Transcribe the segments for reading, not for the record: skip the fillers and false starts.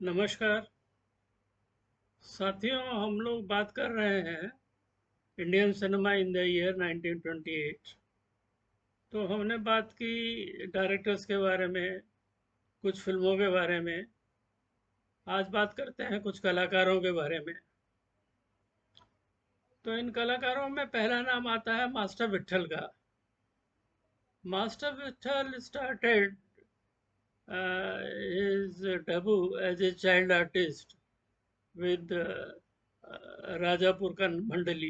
नमस्कार साथियों, हम लोग बात कर रहे हैं Indian cinema in the year 1928। तो हमने बात की डायरेक्टर्स के बारे में, कुछ फिल्मों के बारे में। आज बात करते हैं कुछ कलाकारों के बारे में। तो इन कलाकारों में पहला नाम आता है मास्टर विट्ठल का। Master Vitthal started his debut as a child artist with Rajapur Mandali.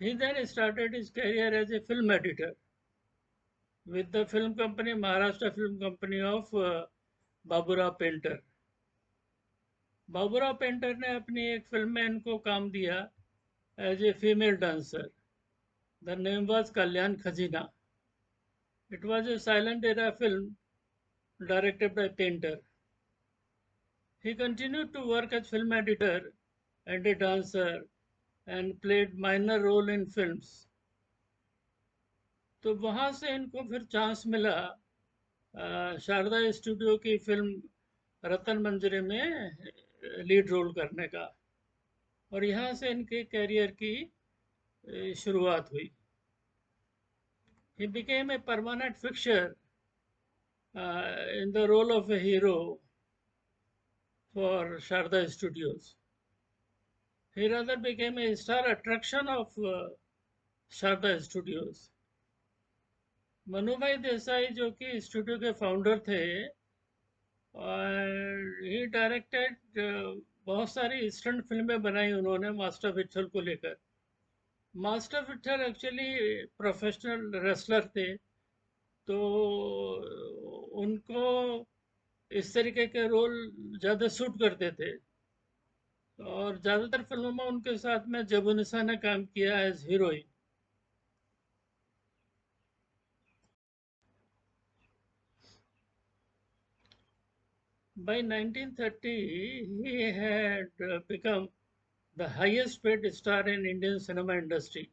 He then started his career as a film editor with the film company Maharashtra Film Company of Baburao Painter. Baburao Painter ने अपनी एक फिल्म में इनको काम दिया as a female dancer. The name was Kalyan Khajina. It was a silent era film directed by Painter. He continued to work as film editor and a dancer and played minor role in films. तो वहाँ से इनको फिर chance मिला Sharda studio की film रतन मंजरी में lead role करने का, और यहाँ से इनके कैरियर की शुरुआत हुई। He became a permanent fixture in the role of a hero for Sharda Studios. He rather became a star attraction of Sharda Studios. Manubhai Desai जो कि स्टूडियो के फाउंडर थे, और ही डायरेक्टेड बहुत सारी स्टंट फिल्में बनाई उन्होंने मास्टर विट्ठल को लेकर। Master Vitthal actually professional wrestler थे, तो उनको इस तरीके के रोल ज़्यादा सूट करते थे, और ज़्यादातर फिल्मों में उनके साथ में जबुनिसा ने काम किया as heroine. By 1930, he had become the highest paid star in Indian cinema industry.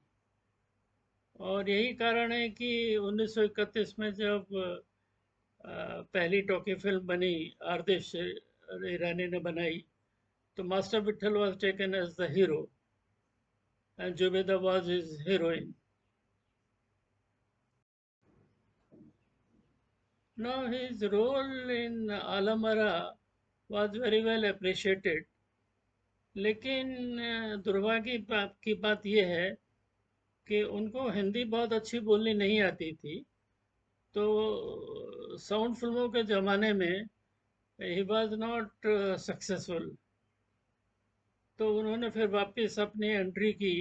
और यही कारण है कि 1931 में जब पहली टॉकी फिल्म बनी, आरदेश ईरानी ने बनाई, तो master Vitthal was taken as the hero and Zubeida was his heroine. Now his role in Alamara was very well appreciated. लेकिन दुर्भाग्य की बात यह है कि उनको हिंदी बहुत अच्छी बोलनी नहीं आती थी, तो साउंड फिल्मों के ज़माने में ही वॉज नॉट सक्सेसफुल। तो उन्होंने फिर वापस अपनी एंट्री की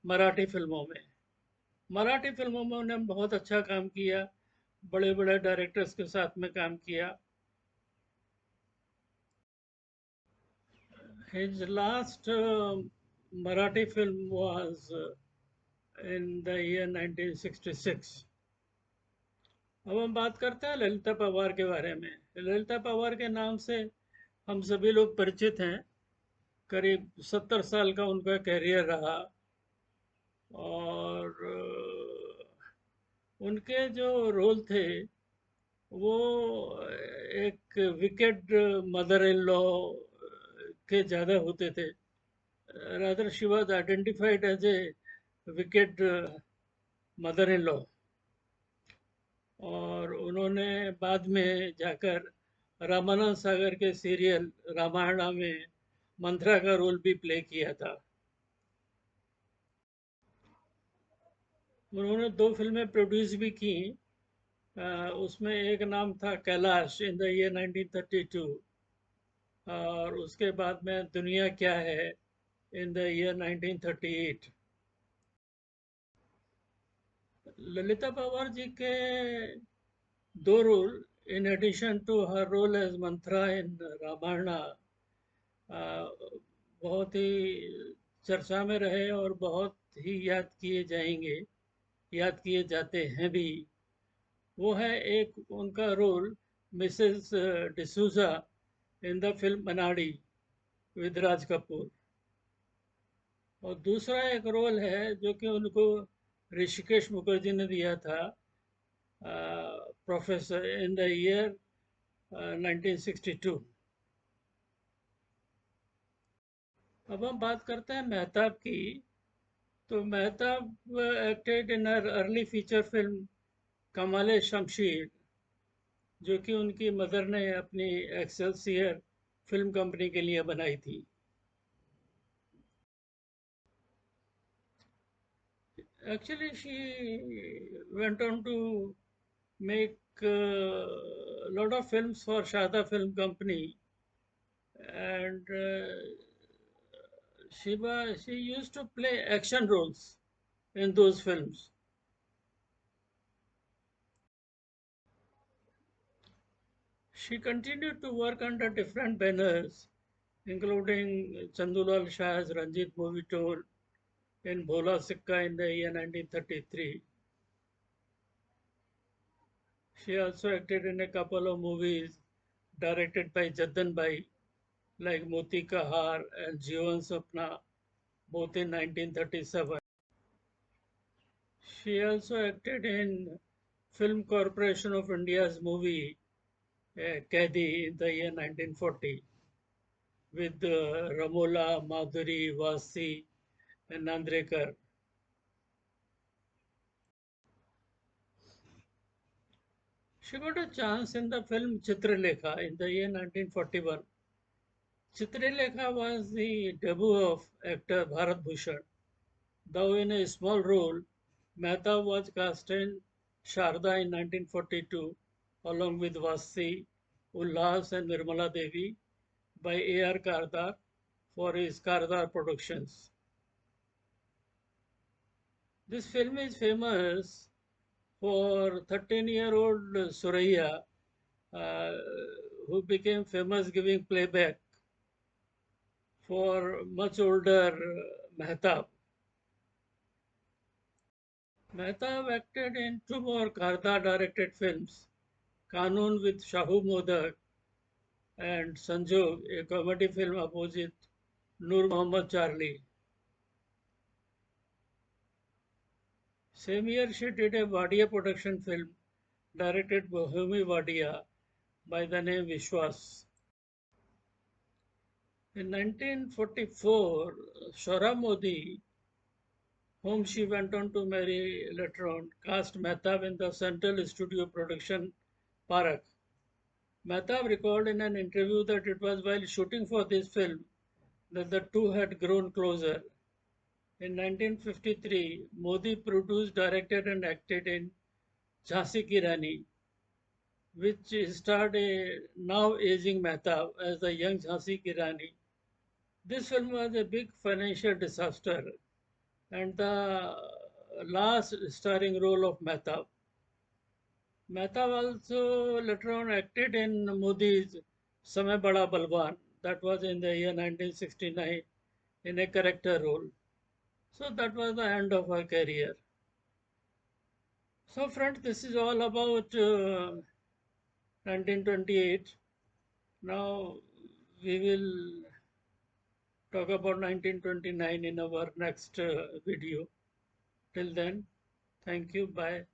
मराठी फिल्मों में। मराठी फिल्मों में उन्होंने बहुत अच्छा काम किया, बड़े बड़े डायरेक्टर्स के साथ में काम किया। His last Marathi film was in the year 1966. अब हम बात करते हैं ललिता पवार के बारे में। ललिता पवार के नाम से हम सभी लोग परिचित हैं। करीब 70 साल का उनका कैरियर रहा, और उनके जो रोल थे वो एक विकेट मदर इन लॉ के ज़्यादा होते थे। Rather she was identified as a wicked mother in law, और उन्होंने बाद में जाकर रामानंद सागर के सीरियल रामायणा में मंथरा का रोल भी प्ले किया था। उन्होंने 2 फिल्में प्रोड्यूस भी की। उसमें एक नाम था कैलाश इन द ईयर 1932, और उसके बाद में दुनिया क्या है in the year 1938। Lalita Pawar ji के 2 role, in addition to her role as Manthara in Ramayana, बहुत ही चर्चा में रहे और बहुत ही याद किए जाएंगे, याद किए जाते हैं भी। वो है एक उनका role Mrs D'Souza in the film मनाडी विद राज कपूर, और दूसरा एक रोल है जो कि उनको ऋषिकेश मुखर्जी ने दिया था, प्रोफेसर इन द ईयर 1962। अब हम बात करते हैं मेहताब की। तो Mehtab acted in her early feature film Kamal Shamsheer, जो कि उनकी मदर ने अपनी एक्सेल्सियर फिल्म कंपनी के लिए बनाई थी। Actually, she went on to make a lot of films for Shada Film Company, and she used to play action roles in those films. She continued to work under different banners, including Chandulal Shah's Ranjit movie tour in Bhola Sikka in the year 1933. She also acted in a couple of movies directed by Jaddan Bhai, like Moti Ka Haar and Jeevan Sapna, both in 1937. She also acted in Film Corporation of India's movie Kaidi in the year 1940 with Ramola, Madhuri, Vasi, and Nandrekar. She got a chance in the film Chitralekha in the year 1941. Chitralekha was the debut of actor Bharat Bhushan. Though in a small role, Mehta was cast in Sharda in 1942 along with Vasi, Ullas and Nirmala Devi by A.R. Kardar for his Kardar Productions. This film is famous for 13-year-old Suraiya, uh, who became famous giving playback for much older Mehtab. Mehtab acted in two more Kardar directed films, Kanun with Shahu Modak and Sanjog, a comedy film opposite Nur Mohammad Charlie. Same year, she did a Wadia production film directed by Homi Wadia by the name Vishwas. In 1944, Shora Modi, whom she went on to marry later on, cast Mehtab in the Central Studio production Parak. Mehtab recalled in an interview that it was while shooting for this film that the two had grown closer. In 1953, Modi produced, directed, and acted in Jhansi Ki Rani, which starred a now aging Mehtab as the young Jhansi Ki Rani. This film was a big financial disaster and the last starring role of Mehtab. Mehtab also later on acted in Modi's Samay Bada Balwan, that was in the year 1969, in a character role. So that was the end of her career. So friends, this is all about 1928. Now we will talk about 1929 in our next video. Till then, thank you. Bye.